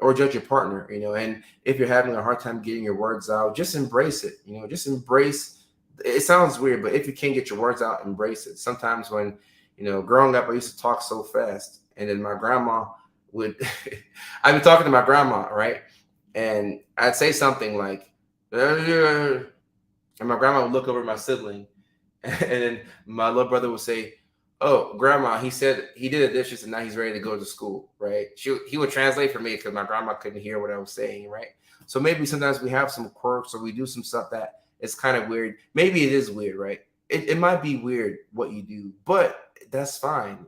Or judge your partner, and if you're having a hard time getting your words out, just embrace it, just embrace. It sounds weird, but if you can't get your words out, embrace it. Sometimes when, growing up, I used to talk so fast, and then my grandma would, I'd be talking to my grandma, right? And I'd say something like, and my grandma would look over my sibling, and then my little brother would say, oh, grandma, he said he did the dishes and now he's ready to go to school, right? He would translate for me because my grandma couldn't hear what I was saying, right? So maybe sometimes we have some quirks or we do some stuff that is kind of weird. Maybe it is weird, right? It might be weird what you do, but that's fine,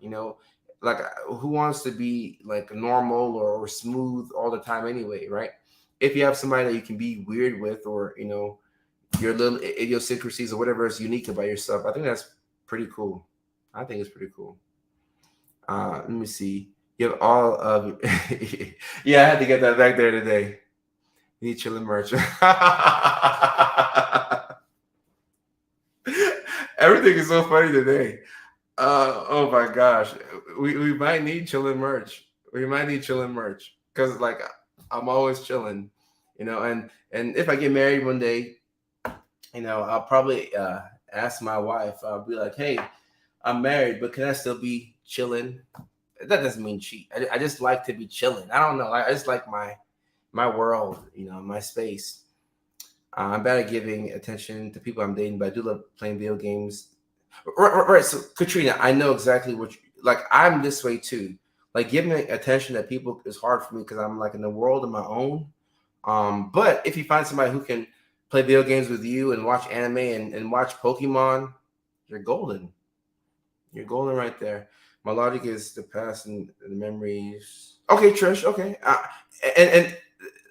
like who wants to be like normal or smooth all the time anyway, right? If you have somebody that you can be weird with, or, your little idiosyncrasies or whatever is unique about yourself, I think that's pretty cool. I think it's pretty cool. Let me see. You have all of yeah, I had to get that back there today. Need chilling merch. Everything is so funny today. Oh my gosh. We might need chilling merch. We might need chilling merch. Because like I'm always chilling, and if I get married one day, I'll probably ask my wife, I'll be like, hey, I'm married, but can I still be chilling? That doesn't mean cheat. I just like to be chilling. I don't know. I just like my, my world, my space. I'm bad at giving attention to people I'm dating, but I do love playing video games. Right. So, Katrina, I know exactly what like. I'm this way too. Like giving attention to people is hard for me because I'm like in the world of my own. But if you find somebody who can play video games with you and watch anime and watch Pokemon, you're golden. You're golden right there. My logic is the past and the memories. Okay, Trish. Okay, and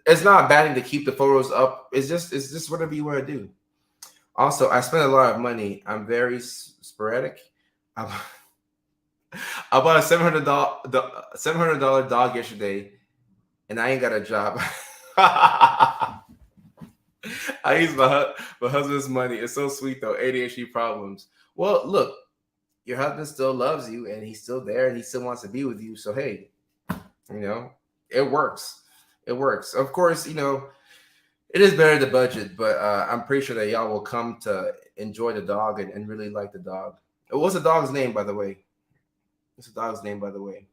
it's not bad thing to keep the photos up. It's just whatever you want to do. Also, I spend a lot of money. I'm very sporadic. I, I bought a $700 dog yesterday, and I ain't got a job. I use my husband's money. It's so sweet though. ADHD problems. Well, look, your husband still loves you, and he's still there, and he still wants to be with you. So hey, you know, it works. It works. Of course, it is better to budget, but I'm pretty sure that y'all will come to enjoy the dog and really like the dog. What's the dog's name, by the way? What's the dog's name, by the way?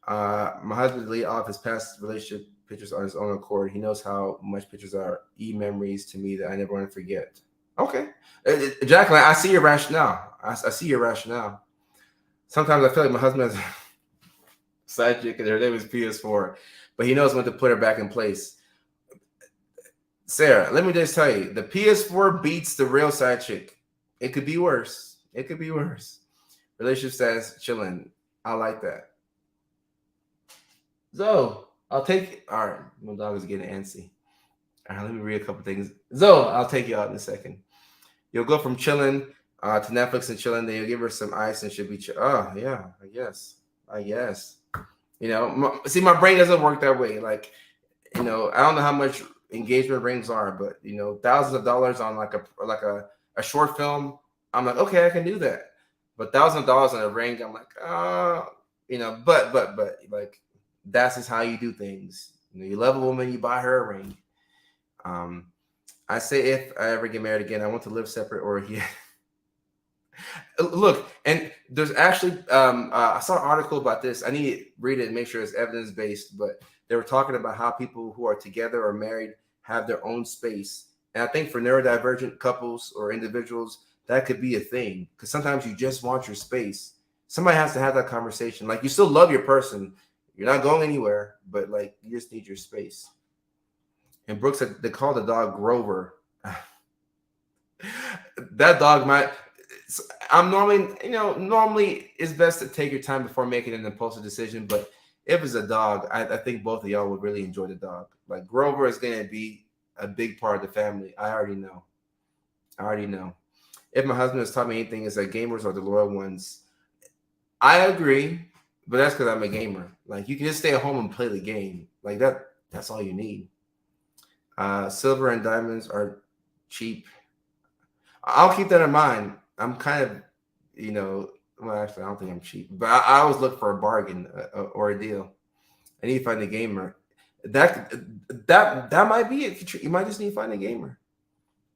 My husband deleted all of his past relationship pictures on his own accord. He knows how much pictures are memories to me that I never want to forget. Okay, Jacqueline, I see your rationale. I see your rationale. Sometimes I feel like my husband has a side chick and her name is PS4, but he knows when to put her back in place. Sarah, let me just tell you, the PS4 beats the real side chick. It could be worse. It could be worse. Relationship status, chilling. I like that. Zoe, I'll take it. All right, my dog is getting antsy. All right, let me read a couple things. Zoe, I'll take you out in a second. You'll go from chilling to Netflix and chilling. Then you'll give her some ice and she'll be chill. Oh yeah, I guess. I guess. See, my brain doesn't work that way. Like, I don't know how much engagement rings are, but thousands of dollars on like a short film. I'm like, okay, I can do that. But thousands of dollars on a ring, I'm like, but like that's just how you do things. You love a woman, you buy her a ring. I say if I ever get married again, I want to live separate or yeah. Look, and there's actually I saw an article about this. I need to read it and make sure it's evidence based, but they were talking about how people who are together or married have their own space. And I think for neurodivergent couples or individuals, that could be a thing because sometimes you just want your space. Somebody has to have that conversation. Like you still love your person, you're not going anywhere, but like you just need your space. And Brooks said they call the dog Grover. That dog might. I'm normally it's best to take your time before making an impulsive decision. But if it's a dog, I think both of y'all would really enjoy the dog. Like Grover is going to be a big part of the family. I already know. If my husband has taught me anything, is that gamers are the loyal ones. I agree, but that's because I'm a gamer. Like you can just stay at home and play the game. Like that. That's all you need. Silver and diamonds are cheap. I'll keep that in mind. I'm kind of, well, actually, I don't think I'm cheap, but I always look for a bargain or a deal. I need to find a gamer. That might be it. You might just need to find a gamer.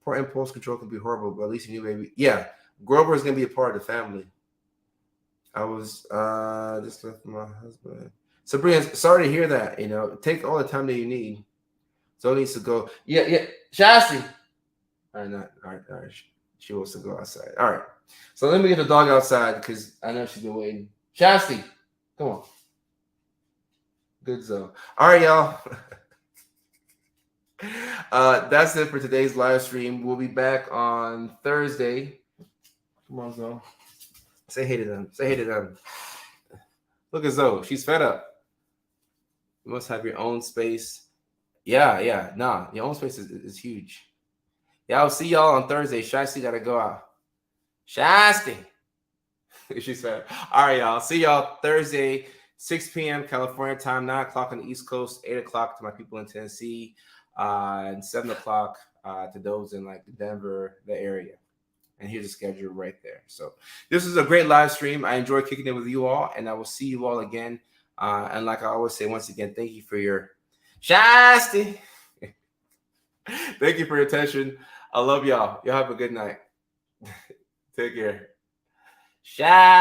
Poor impulse control can be horrible, but at least you knew, baby. Yeah, Grover is gonna be a part of the family. I was just with my husband. Sabrina, sorry to hear that. Take all the time that you need. So it needs to go. Yeah. Shasti. All right, all right. She wants to go outside. All right. So let me get the dog outside because I know she's been waiting. Shasti, come on. Good Zoe. All right, y'all. That's it for today's live stream. We'll be back on Thursday. Come on, Zoe. Say hey to them. Say hey to them. Look at Zoe. She's fed up. You must have your own space. Yeah. Nah, your own space is huge. Yeah, I'll see y'all on Thursday. Shasti gotta go out. Shasti. She's fed up. All right, y'all. See y'all Thursday, 6 p.m. California time, 9 o'clock on the East Coast, 8 o'clock to my people in Tennessee, and 7 o'clock to those in like Denver, the area. And here's the schedule right there. So this is a great live stream. I enjoy kicking it with you all, and I will see you all again. And like I always say, once again, thank you for your Shasti. Thank you for your attention. I love y'all. Y'all have a good night. Take care. Shasti.